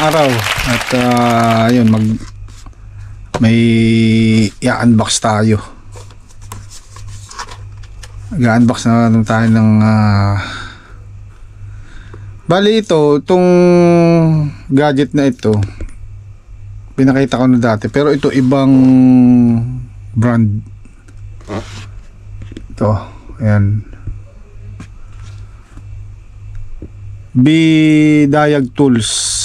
araw at ayun, may i-unbox tayo. Mag-unbox na tayo ng bali itong gadget na ito pinakita ko na dati, pero ito ibang brand. Ito, ayan, Diag Tools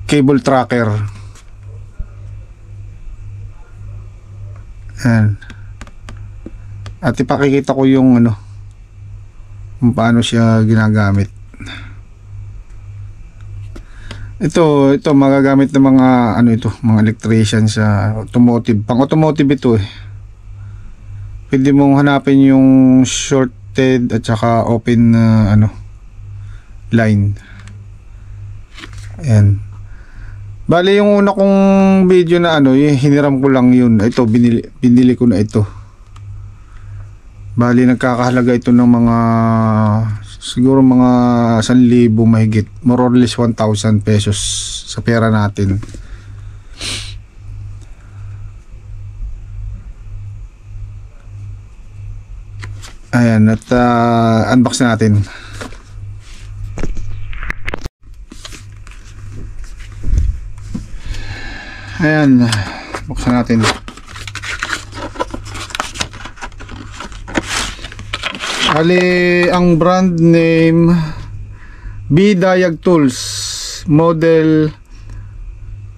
cable tracker. Ayan. At ipakikita ko yung kung paano siya ginagamit. Ito magagamit ng mga mga electrician sa automotive, pang automotive ito eh. Pwede mong hanapin yung shorted at saka open line. Ayan. Bali yung una kong video na hiniram ko lang yun. Ito binili ko na ito. Bali nagkakahalaga ito ng mga siguro mga 1,000 mahigit, more or less 1,000 pesos sa pera natin. Ayan, at unbox natin. Ayan, buksan natin. Bali, ang brand name Diag Tools, model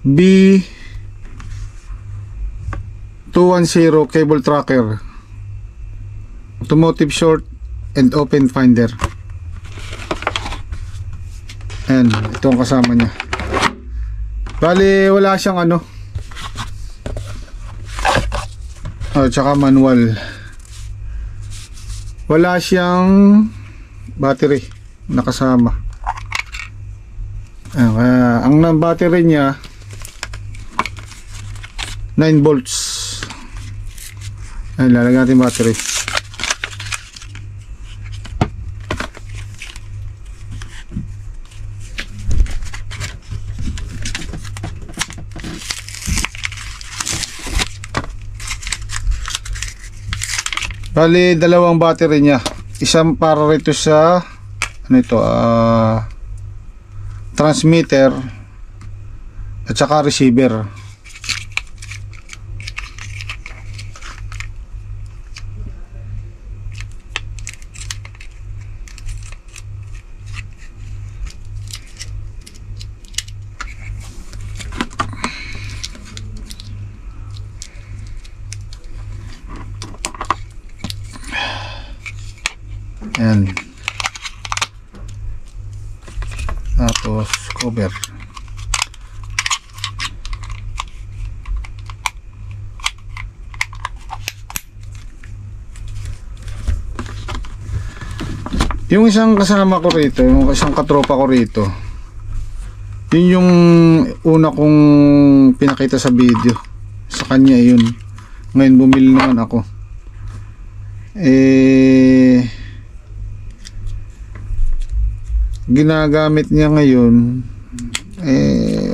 B210 cable tracker, automotive short and open finder. And ito ang kasama niya. Bali, wala siyang tsaka manual. Wala siyang battery nakasama. Ang battery niya 9 volts. Lalagyan natin battery. Bali, dalawang battery niya. Isang para rito sa transmitter at saka receiver. Ayan. Tapos cover. Yung isang kasama ko rito, yung isang katropa ko rito, yun yung una kong pinakita sa video. Sa kanya yun. Ngayon bumili naman ako. Ginagamit niya ngayon,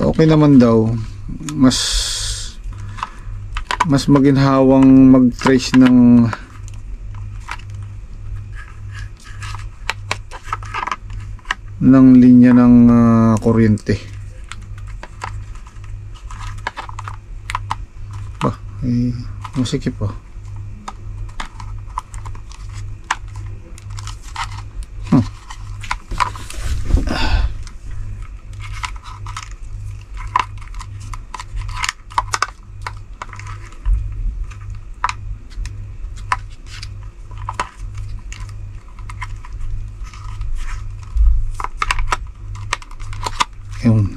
okay naman daw. Mas maginhawang mag-trace ng linya ng kuryente. Masikip pa. Yun.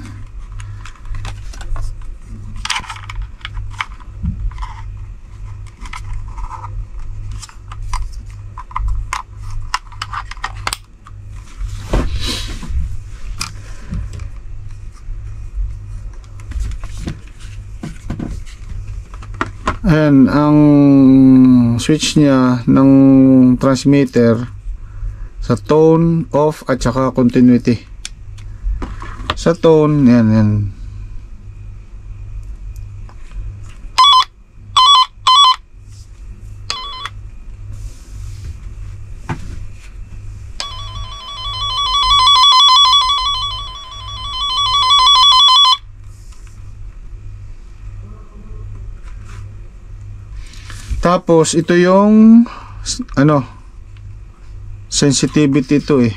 Ayan, ang switch niya ng transmitter sa tone, off at saka continuity. Sa tone, yan, yan. Tapos ito yung ano, sensitivity ito eh.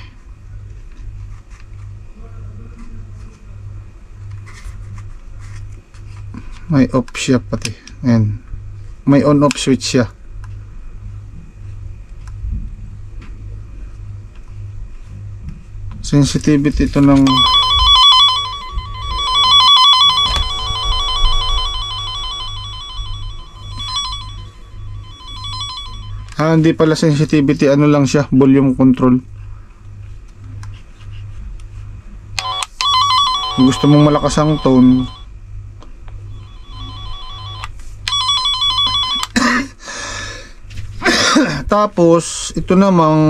May off siya pati. Ayan. May on off switch siya. Sensitivity ito ng hindi pala sensitivity, ano lang siya, volume control. Kung gusto mong malakas ang tone, tapos ito namang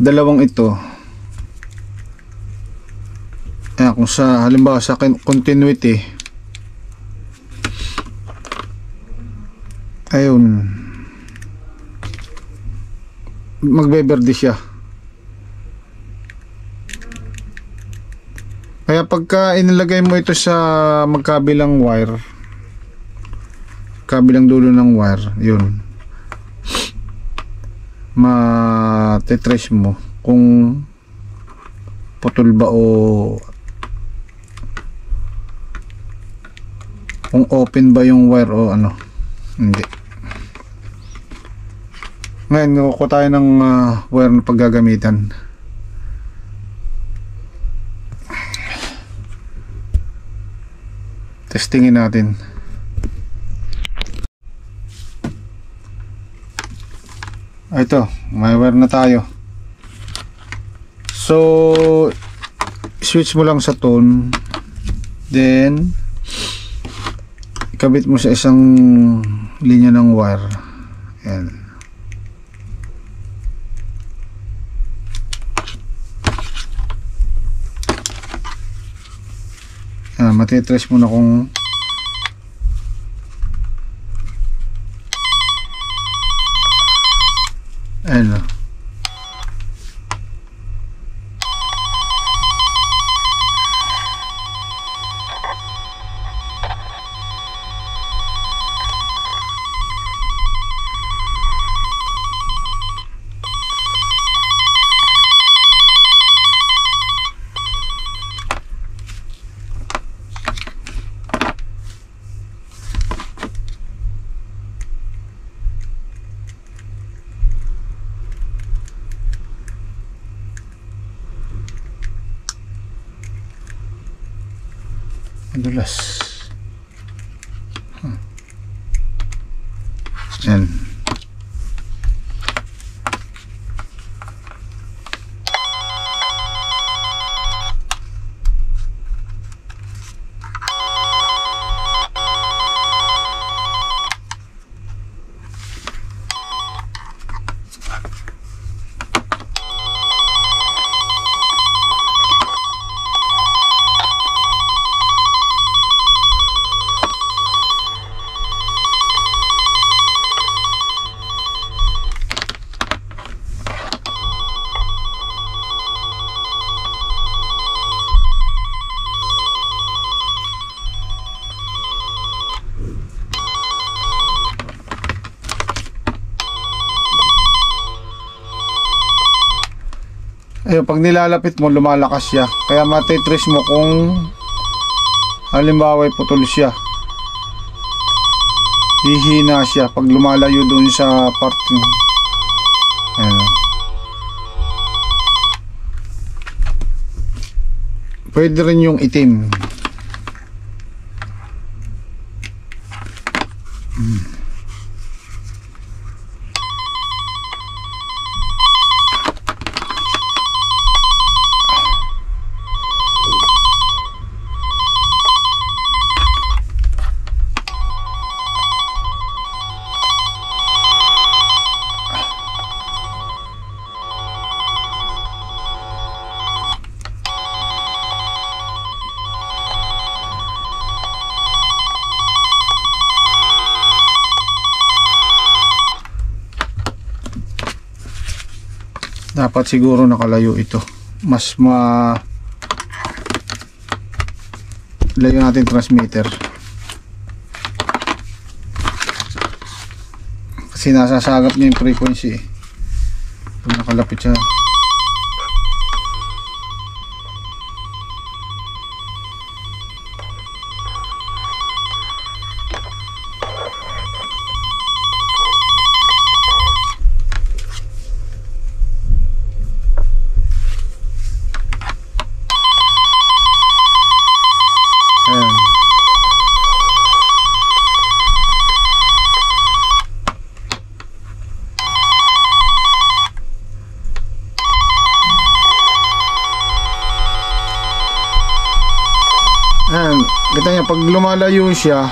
dalawang ito, ayan, kung sa halimbawa sa continuity, ayun, magbeberde siya. Kaya pagka inilagay mo ito sa magkabilang wire, kabilang dulo ng wire, yun, matetrace mo kung putol ba o kung open ba yung wire o ano, hindi. Ngayon, kukuha tayo ng wire na paggagamitan. Testingin natin. Ito, may wire na tayo. So, switch mo lang sa tone. Then, ikabit mo sa isang linya ng wire. Ayan. Matitrace mo na kung ano. Madulas. Yan. Ayun, pag nilalapit mo, lumalakas siya. Kaya matitrace mo kung halimbawa putol siya. Hihina siya pag lumalayo doon sa part. Ayun. Pwede rin yung itim. dapat siguro nakalayo ito. Mas layo natin transmitter kasi nasasagap niya yung frequency eh. Pag nakalapit siya. Ayan, kita niya pag lumalayo siya,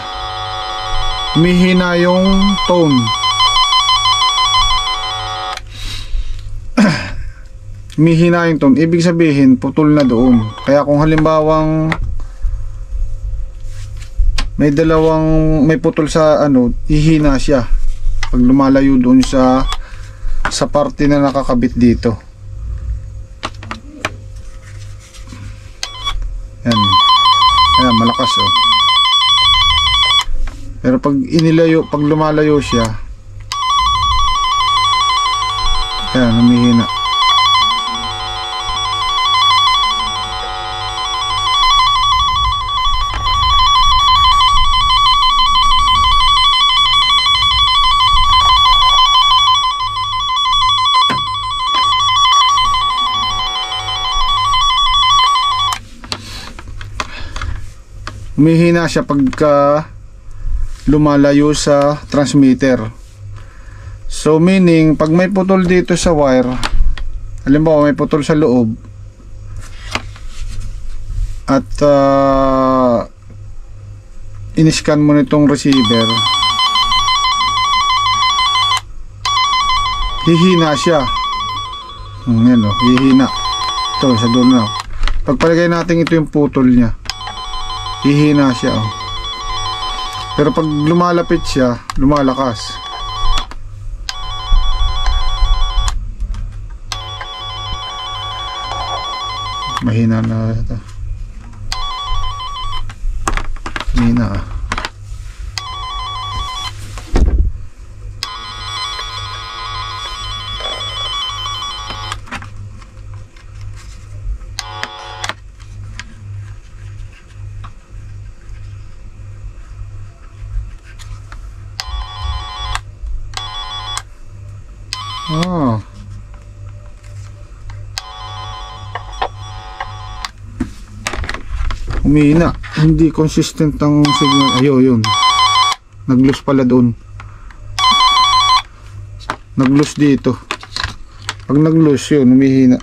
humihina yung tone. Humihina yung tone, ibig sabihin putol na doon. Kaya kung halimbawang may putol sa ano, ihina siya pag lumalayo doon sa parte na nakakabit dito. Yan. Ayan, malakas oh. Pero pag lumalayo siya, ayan, humihina. Humihina siya pagka lumalayo sa transmitter. So meaning pag may putol dito sa wire, halimbawa may putol sa loob at in-scan mo nitong receiver, hihina siya. Yan o, hihina. Ito sa dulo na. Pagpalagay natin ito yung putol niya, hihina siya oh. Pero pag lumalapit siya, lumalakas. Mahina na ito. Mahina ah. Humihina, hindi consistent ang signal. Ayo, yun. Nag-loose pala doon. Nag-loose dito. Pag nag-loose yun, humihina.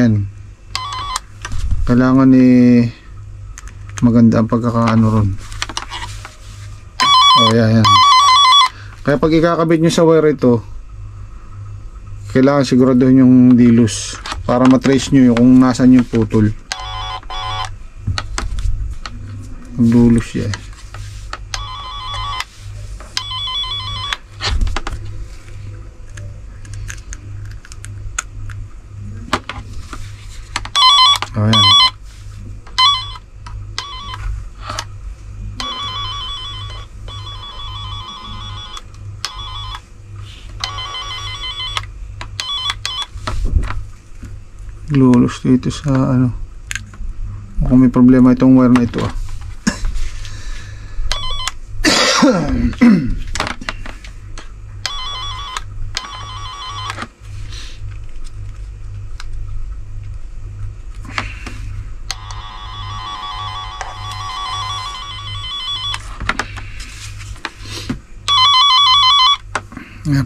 Ayan. Kailangan maganda ang pagkakaano ron. Oh, yan. Kaya pag ikakabit nyo sa wire ito, kailangan siguraduhin yung di-loose para matrace nyo yung kung nasan yung putol. Magdulos siya eh. Ayan. Lulos dito sa ano. Kung may problema itong wire na ito ah.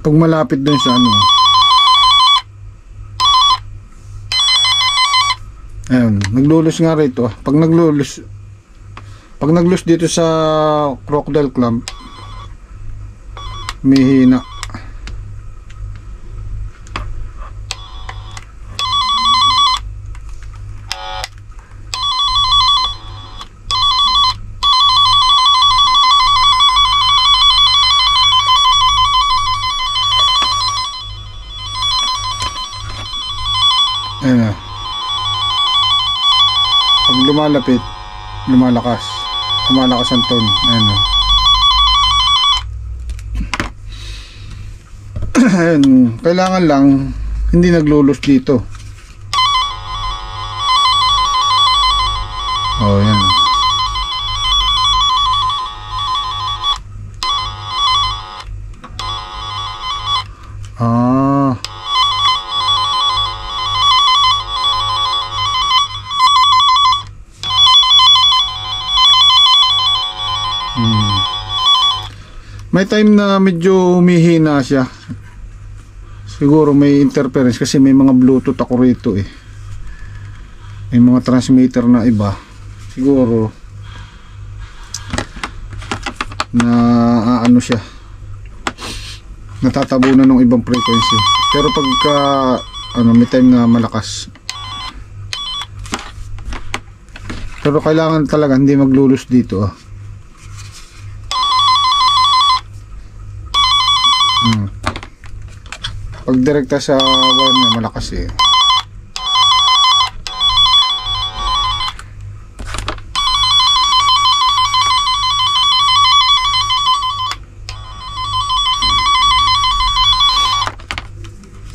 Pag malapit dun sa ano, ayun, naglulos nga rito. Pag naglulos dito sa crocodile clamp, humihina. lumalapit, lumalakas ang tone. Ayan o. Ayan, kailangan lang hindi naglulos dito. Oh, yan. Ah. May time na medyo humihina siya. Siguro may interference kasi may mga Bluetooth ako rito eh. May mga transmitter na iba. Siguro na ano siya, natatabunan ng ibang frequency. Pero pagka ano, may time na malakas. Pero kailangan talaga hindi maglulus dito ah. Pag direkta sa wire niya malakas eh.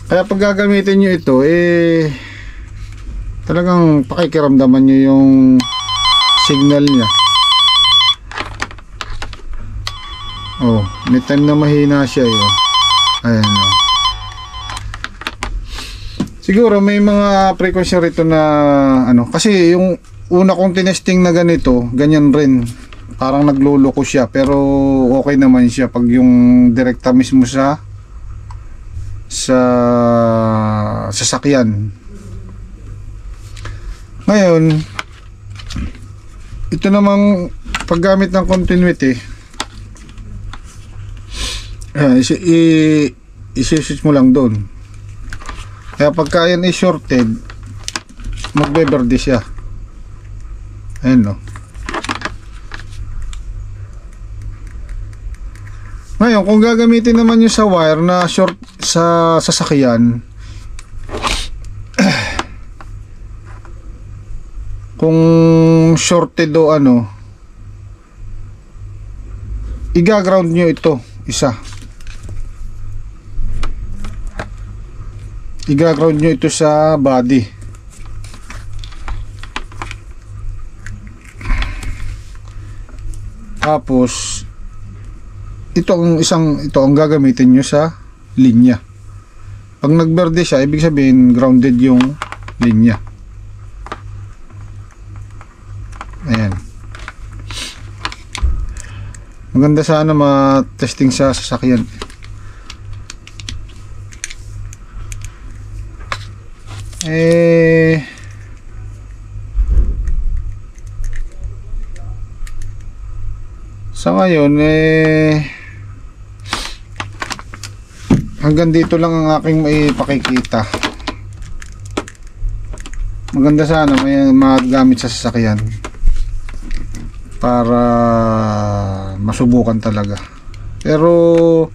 Kaya pag gagamitin nyo ito eh, talagang pakikiramdaman nyo yung signal niya. Oh, may time na mahina siya eh. Ayan o. Siguro may mga frequency rito na ano, kasi yung una kong tinesting na ganito, ganyan rin. Parang nagluloko siya pero okay naman siya pag yung direkta mismo sa sasakyan. Ngayon, ito namang paggamit ng continuity, isi-switch mo lang doon. Kaya pagka yan is shorted, magbe-berde siya. Ayan no. Ngayon, kung gagamitin naman nyo sa wire na short sa sasakyan, kung shorted o ano, i-ground nyo ito, isa. I-ground nyo ito sa body. Tapos ito ang gagamitin nyo sa linya. Pag nagberde siya, ibig sabihin grounded yung linya. Ayan. Maganda sana ma-testing sa sasakyan. Sa ngayon hanggang dito lang ang aking maipakikita. Maganda sana may magamit sa sasakyan para masubukan talaga. Pero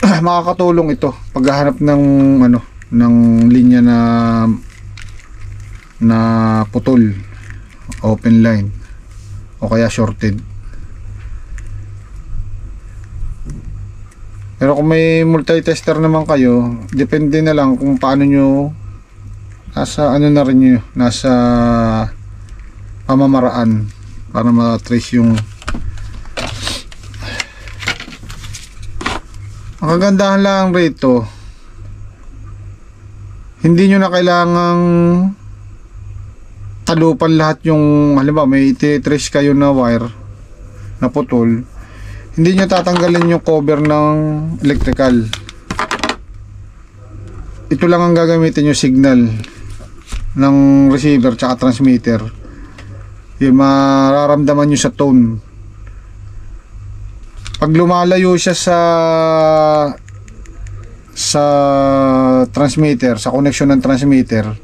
makakatulong ito paghahanap ng ano, ng linya na putol, open line o kaya shorted. Pero kung may multi-tester naman kayo, depende na lang kung paano nyo, nasa ano na rin nyo, nasa pamamaraan para ma-trace yung. Ang kagandahan lang rito, hindi nyo na kailangang talupan lahat yung, halimbawa may iti-trace kayo na wire na putol, hindi nyo tatanggalin yung cover ng electrical. Ito lang ang gagamitin yung signal ng receiver tsaka transmitter. Yung mararamdaman nyo sa tone. Pag lumalayo siya sa transmitter, sa connection ng transmitter,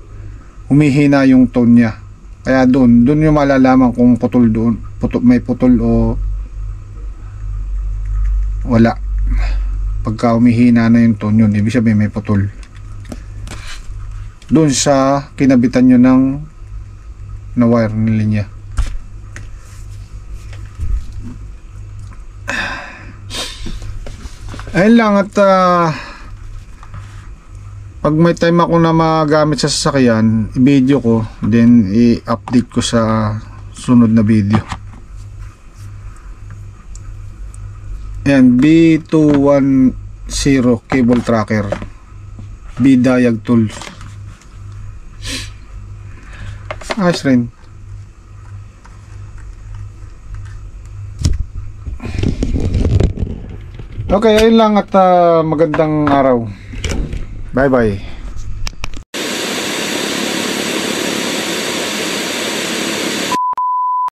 humihina yung tone niya. Kaya doon yung malalaman kung putol doon, may putol o wala. Pagka humihina na yung tone yun, ibig sabihin may putol. Doon sa kinabitan nyo ng na wire ng linya. Ayun lang, at pag may time ako na magamit sa sasakyan, i-video ko, then i-update ko sa sunod na video. Ayan, B210 cable tracker, B-Diag tool. Ayos rin. Okay, ayun lang, at magandang araw. Bye bye.